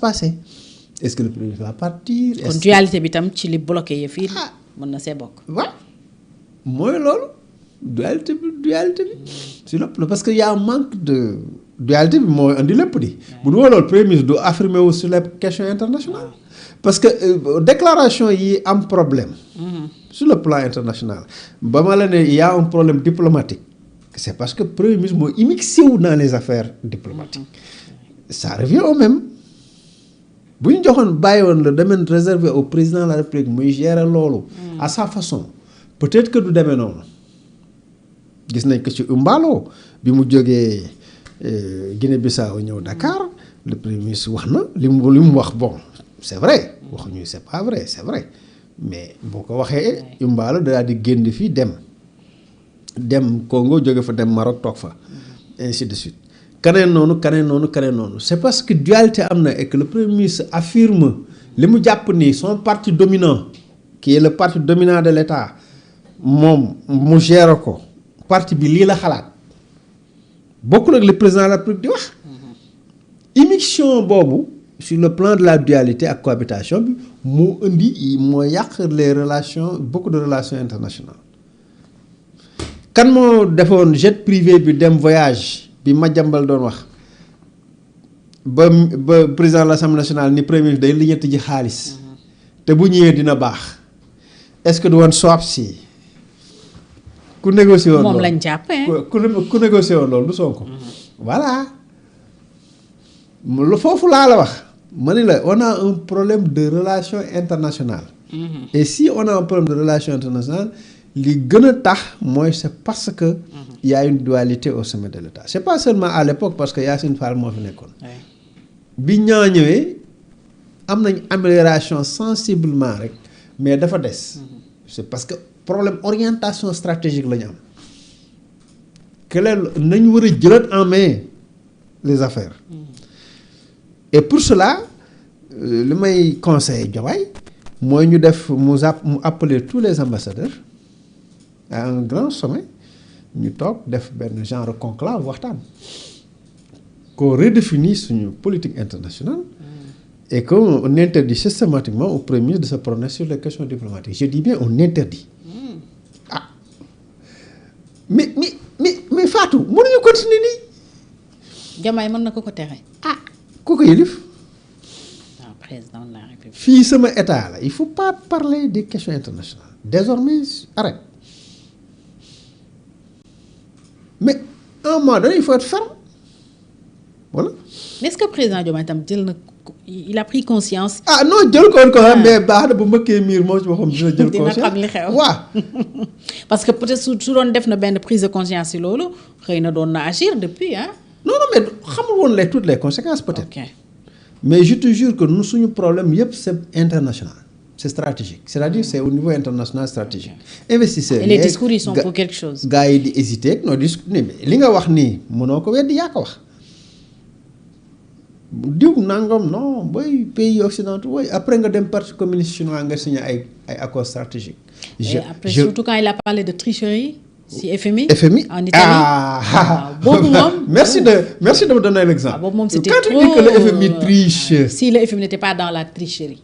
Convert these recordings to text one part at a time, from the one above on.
passer? Est-ce que le Premier ministre va partir? kon dualité bi tam ci li bloqué yëf yi mën na see bokk. waaw mooy loolu dualité bi sur le parce que y a un manque de dualité bi moo indi lépp di. bu dul loolu Premier ministre du affirmer wu sur les questions internationales. parce que déclaration yi am problème. sur le plan international ba ma la ne y a un problème diplomatique c'est parce que Premier ministre moo immixé wu dans les affaires diplomatiques. ça revient au même. bu ñu joxoon bàyyi woon le domaine réservé au président de la République muy gérer loolu. à sa façon peut-être que du demee noonu. gis nañ ko ci Umballo bi mu jógee Guinée-Bissau ñëw Dakar le Premier ministre wax na li mu wax bon c'est vrai waxuñu c'est pas vrai c'est vrai mais boo ko waxee Umballo daal di génn fii dem Congo jóge fa dem Maroc toog fa ainsi de suite. kaneen noonu c'est parce que dualité am na et que le Premier ministre affirme li mu jàpp ni son parti dominant qui est le parti dominant de l'État moom mu gère ko parti bi lii la xalaat bokkul ak le président de la République di wax. immixtion boobu sur le plan de la dualité ak cohabitation bi moo yàq les relations beaucoup de relations internationales. kan moo defoon jet privé bi dem voyage. bi Madiambal doon wax ba président de l'Assemblée nationale ni premier ministre day lijjanti ji xaalis te bu ñëwee dina baax est-ce que du woon swap si ku négocié woon moom lañ jàpp ku négocié woon loolu du Sonko. voilà foofu laa la wax ma ne la on a un problème de relation internationale. et si on a un problème de relation internationale li gën a tax mooy c'est parce que il y a une dualité au sommet de l'État c'est pas seulement à l'époque parce que Yacine Fall moo fi nekkoon. bi ñaa ñëwee am nañ amélioration sensiblement rek mais dafa des. c'est parce que problème orientation stratégique la ñu am. que nañ war a jëlaat en main les affaires. et pour cela li may conseiller Diomaye mooy ñu def mu appeler tous les ambassadeurs à un grand sommet ñu toog def benn genre conclave waxtaan qu'on redéfinit suñu politique internationale et qu'on interdit systématiquement au Premier ministre de se prononcer sur les questions diplomatiques je dis bien on interdit mais Fatou mënuñu continuer nii. Diomaye mën na ko tere. ku ko yëlif. président de la République. fii sama état la il faut pas parler des questions internationales désormais arrête. mais à un moment donné il faut être ferme voilà. mais est-ce que président Diomaye tam jël na il a pris conscience. non jël ko woon ko mais baax na bu mbëkkee miir moo ci waxam dina jël conscience dina xam li xew. waaw. parce que peut-être su doon def na benn prise de conscience ci loolu xëy na doon na agir depuis non mais xamul woon toutes les conséquences peut-être. ok mais je te jure que nous suñu problème yëpp c'est international. c'est stratégique c'est-à-dire c'est au niveau international stratégique. investisseurs et les discours ils sont pour quelque chose. gars yi di hésiter non li nga wax nii mënoo ko weddi yaa ko wax diw nangam non booy pays occidentaux booy après nga dem parti communiste chinois nga signé ay accords stratégiques. surtout quand il a parlé de tricherie si FMI. en Italie boobu moom. merci de me donner l'exemple. boobu moom c'était quand tu dis que le FMI triche. si le FMI n'était pas dans la tricherie.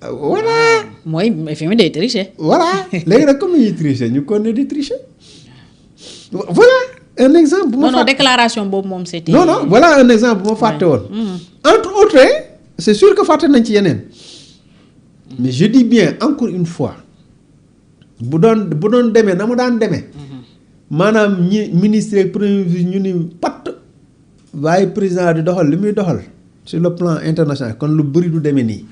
voilà. mooy FMI day tricher. voilà léegi nag comme ñuy tricher ñu continuer di tricher. voilà un exemple. bu ma non déclaration boobu moom c'était. non voilà un exemple bu ma fàtte woon. entre autres c'est sûr que fàtte nañ ci yeneen. mais je dis bien encore une fois bu doon demee na mu daan demee. maanaam ñi ministre ak premier ministre ñu ni pat waaye président di doxal li muy doxal sur le plan international kon lu bëri du demee nii.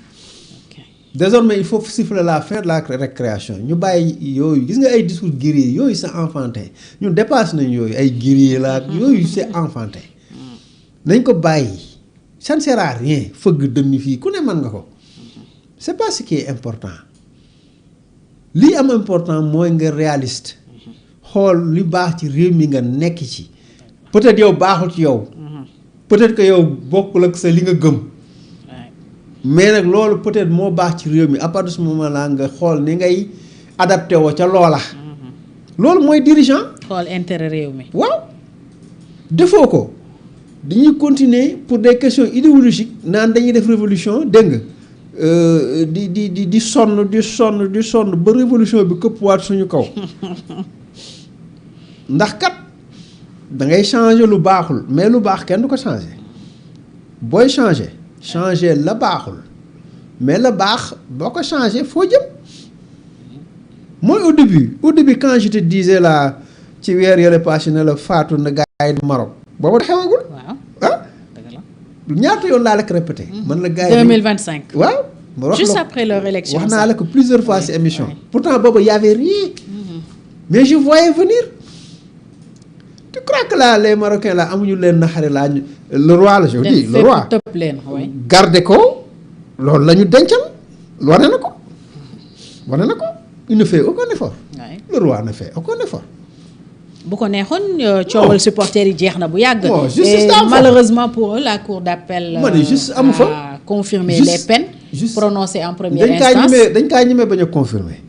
désormais il faut siffler la fin de la récréation ñu bàyyi yooyu gis nga ay discours guerrier yooyu c'est enfantin ñun dépasse nañ yooyu ay guerrier la ak yooyu c'est enfantin nañ ko bàyyi ça ne sert à rien fëgg dënn fii ku ne mën nga ko c'est pas ce qui est important lii am important mooy nga réaliste xool li baax ci réew mi nga nekk ci peut-être yow baaxul ci yow peut-être que yow bokkul ak sa li nga gëm mais nag loolu peut-être moo baax ci réew mi à partir de ce moment là nga xool ni ngay adapté woo ca loola. loolu mooy dirigeant. xool intérêt réew mi. waaw defoo ko dañuy continuer pour des questions idéologiques naan dañuy def révolution dégg nga di sonn ba révolution bi këppwaat suñu kaw ndax kat da ngay changer lu baaxul mais lu baax kenn du ko changer booy changer la baaxul mais la baax boo ko changer foo jëm mooy au début quand je te disais là ci weer yële passé ne la faatu na gars yi Maroc booba xewagul. waaw ñaata yoon laa la ko répété. man la gars yi 2025. waaw. ma wax juste après leur élection. wax naa la ko plusieurs fois ci émission. pourtant booba y avait rien. mais je voyais venir. tu crois que là les Marocains là amuñu leen naxare laa ñu le roi la je dis le roi. tëpp leen garder ko loolu la ñu dencal wane na ko il ne fait aucun effort. le roi ne fait aucun effort. bu ko neexoon coowal supporters yi jeex na bu yàgg. et malheureusement pour eux la cour d'appel a confirmé les peines prononcées en première instance. dañ kaa ñemee bañ a confirmer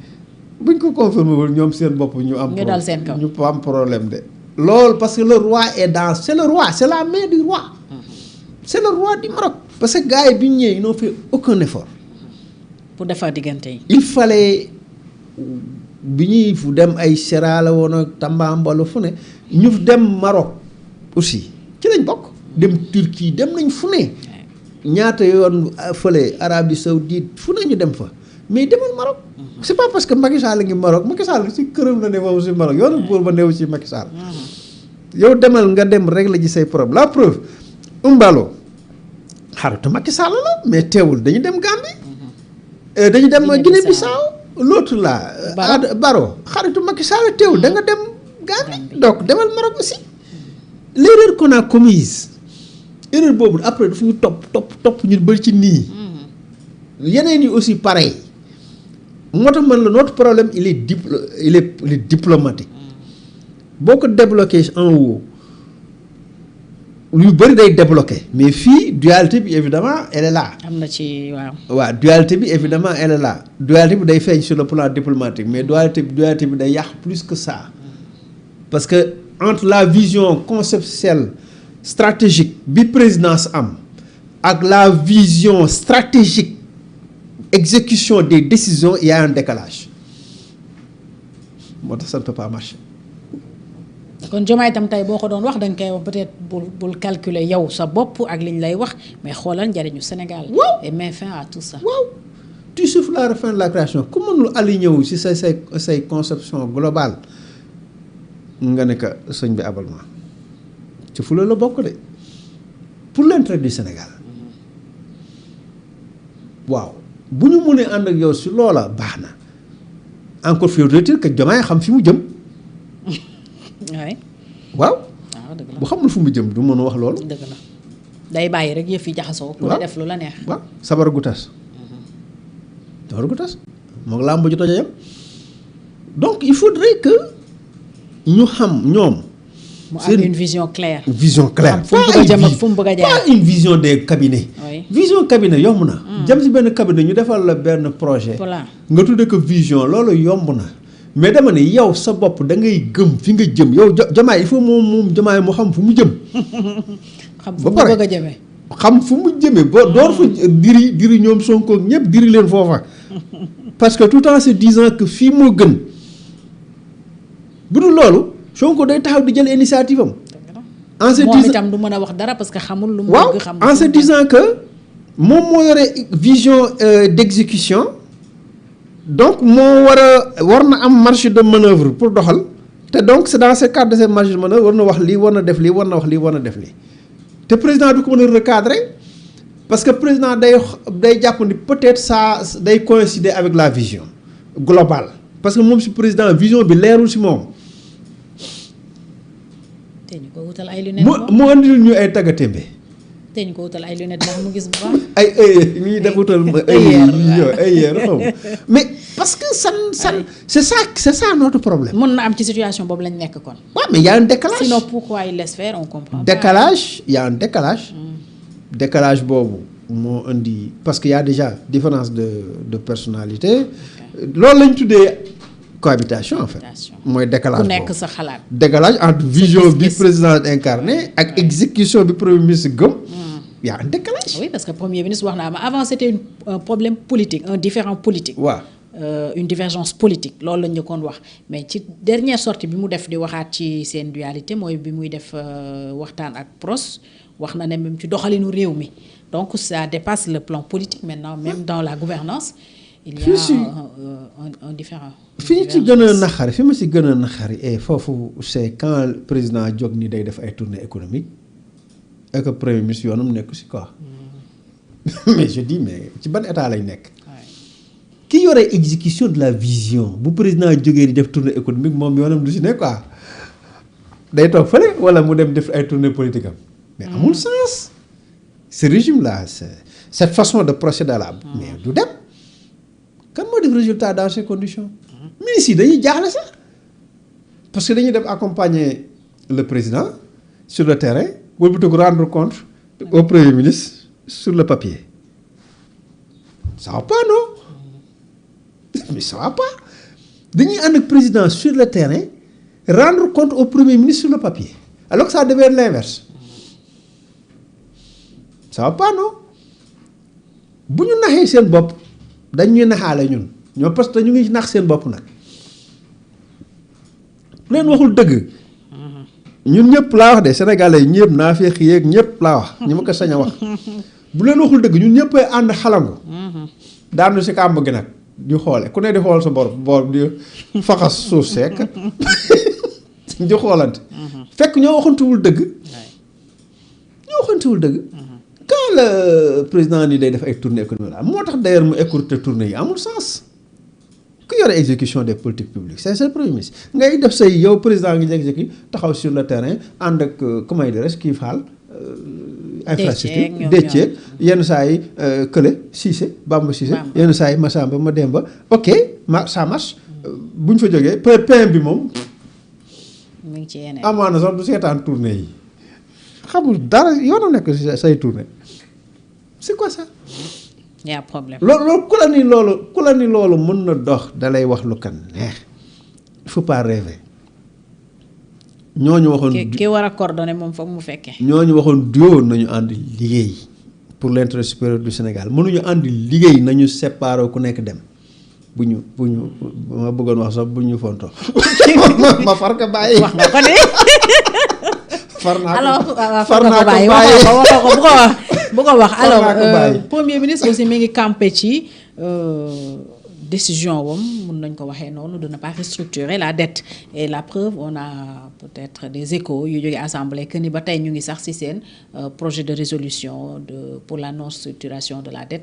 buñ ko confirmer wul ñoom seen bopp ñu am. ñu dal seen kaw ñu am problème de. loolu parce que le roi est dans c'est le roi c'est la main du roi. c'est le roi du Maroc. parce que gars yi bi ñu ñëwee ils n'ont fait aucun effort. pour defar diggante yi. il fallait. bi ñuy fu dem ay Sera la woon ak Tambambalu fu ne ñu dem Maroc aussi ci lañ bokk dem Turquie dem nañ fu ne ñaata yoon fële Arabie Saoudite fu ne ñu dem fa mais demal Maroc c'est pas parce que Macky Sall ngi Maroc Macky Sall ci këram la ne foofu ci Maroc yoonu buur ba neew ci Macky Sall yow demal nga dem régler ji say problème la preuve Umbalo xaritu Macky Sall la mais teewul dañu dem Gambie dañu dem Guinée-Bissau l'autre là Baro xaritu Macky Sall teewul da nga dem Gambie donc demal Maroc aussi l'erreur qu'on a commise erreur boobu après dafa ñu topp ñu bëri ci nii yeneen yi aussi pareil moo tax man la notre problème il est diplomatique boo ko débloqué en haut lu bëri day débloqué mais fii dualité bi évidemment elle est là. am na ci waaw dualité bi évidemment elle est là dualité bi day feeñ sur le plan diplomatique mais dualité bi day yàq plus que ça parce que entre la vision conceptuelle stratégique bi présidence am ak la vision stratégique exécution des décisions il y a un décalage moo tax ça ne peut pas marcher. kon Diomaye itam tey boo ko doon wax da nga koy wax peut-être bul calculer yow sa bopp ak liñ lay wax mais xoolal njëriñu Sénégal. waaw et met fin à tout ça. waaw tu souffles la fin de la création ku mënul aligné wu si say conception globale nga ne que sëñ bi abal ma ci fula la bokk de pour l'intérêt du Sénégal waaw bu ñu mënee ànd ak yow si loola baax na encore faudrait-il que Diomaye xam fi mu jëm. waaw. dëgg la bu xamul fu mu jëm du mën a wax loolu. dëgg la day bàyyi rek yëf yi jaxasoo. pour def lu la neex. waaw sabar gu tas. sabar gu tas moom làmb ju toj a yem donc il faudrait que ñu xam ñoom. mu am une vision claire. vision claire fu mu bëgg a jëm ak fu mu bëgg a jaar pas une vision des cabinets. vision cabinet yomb na. jëm si benn cabinet ñu defal la benn projet. voilà nga tudde ko vision loolu yomb na. mais dama ne yow sa bopp da ngay gëm fi nga jëm yow Diomaye il faut moom Diomaye mu xam fu mu jëm. xam fu mu bëgg a jëmee. xam fu mu jëmee ba door fa diri ñoom Sonko ak ñëpp diri leen foofa parce que tout en se disant que fii moo gën bu dul loolu Sonko day taxaw di jël initiative am. en se disant moom itam du mën a wax dara parce que xamul lu mu bëgg. xam en se disant que moom moo yore vision d'exécution. donc moo war na am marge de manœuvre pour doxal te donc c'est dans ce cadre de cette marge de manœuvre war na wax lii war na def lii war na wax lii war na def lii te président du ko mën a recadrer parce que président day jàpp ni peut-être ça day coïncider avec la vision globale parce que moom si président vision bi leerul si moom. te ñu ko wutal ay lunettes mu andil ñu ay taggatémbe. te ñu ko wutal ay lunettes ndax mu gis bu baax. ay ñuy def wutal ay xaw mais parce que c'est ça notre problème. mën na am ci situation boobu lañ nekk kon. waaw mais y a un décalage. sinon pourquoi il laisse faire on comprend. décalage y a un décalage. décalage boobu moo indi parce que y a déjà différence de personnalité. loolu lañ tuddee cohabitation en fait. mooy ku décalage nekk boobu. sa xalaat. décalage entre vision bi gis-gis. président incarné ak exécution bi premier ministre gëm. y a un décalage. Oui, parce que premier ministre wax naa ma avant c'était un problème politique un différend politique. waaw. Une divergence politique loolu la ñu njëkkoon wax mais ci dernière sortie bi mu def di waxaat ci seen dualité mooy bi muy def waxtaan ak PROS wax na ne même ci doxalinu réew mi donc ça dépasse le plan politique maintenant même dans la gouvernance il y a un différent. fi ñu ci gën a naxari fi ma si gën a naxari et foofu c'est quand président jóg ni day def ay tournées économiques et que premier ministre yoonam nekk si quoi mais je dis mais ci ban état lañ nekk. ki yore exécution de la vision bu président jógee di def tournée économique moom yoonam du si ne quoi day toog fële wala mu dem def ay tournée politique am mais amul sens ce régime là cette façon de procéder là mais du dem kan moo def résultat dans ces conditions ministres yi dañuy jaaxle sax parce que dañuy dem accompagner le président sur le terrain boobu ko rendre compte au premier ministre sur le papier ça va pas non mais ça va pas dañuy ànd ak président sur le terrain rendre compte au premier ministre sur le papier alors que ça devait être l'inverse ça va pas non bu ñu naxee seen bopp dañ ñuy naxaale ñun ñoo parce que ñu ngi nax seen bopp nag bu leen waxul dëgg ñun ñëpp laa wax de sénégalais yi ñëpp naa fee xiyéeg ñëpp laa wax ñi ma ko sañ a wax bu leen waxul dëgg ñun ñëpp ay ànd xalangu daanu si kàmb gi nag di xoole ku ne di xool sa boor di faxas suuf seek di xoolante fekk ñoo waxantuwul dëgg quand le président ni day def ay tournées économiques la moo tax d'ailleurs mu écourter tournée yi amul sens ku yore exécution des politiques publiques c'est le premier ministre ngay def say yow président ngi jékki-jékki taxaw sur le terrain ànd ak comment dirais-je kii faal infrastructure décceeg yenn saa yi kële Cissé Bamba Cissé yenn saa yi Massamba ma Demba ok ça marche bu ñu fa jógee PM bi moom mu ngi ci yeneen amaana sax du seetaan tournée yi xamul dara yoonam nekk say tournée c'est quoi ça y a problème loolu ku la ni loolu mën na dox dalay wax lu kan neex il faut pas rêver ñooñu waxoon ki war a coordonner moom foog mu fekkee ñooñu waxoon duo nañu ànd liggéey pour l'intérêt supérieur du Sénégal mënuñu ànd liggéey nañu séparer ku nekk dem bu ñu ma bëggoon wax sax bu ñu fonto ma far ko bàyyi wax nga ko de far naa ko bàyyi waxoo ko bu ko wax alors premier ministre aussi mi ngi campé ci décision wam mun nañ ko waxee noonu de ne pas restructurer la dette et la preuve on a peut-être des échos yu jógee assemblée que ni ba tey ñu ngi sax ci seen projet de résolution pour la non structuration de la dette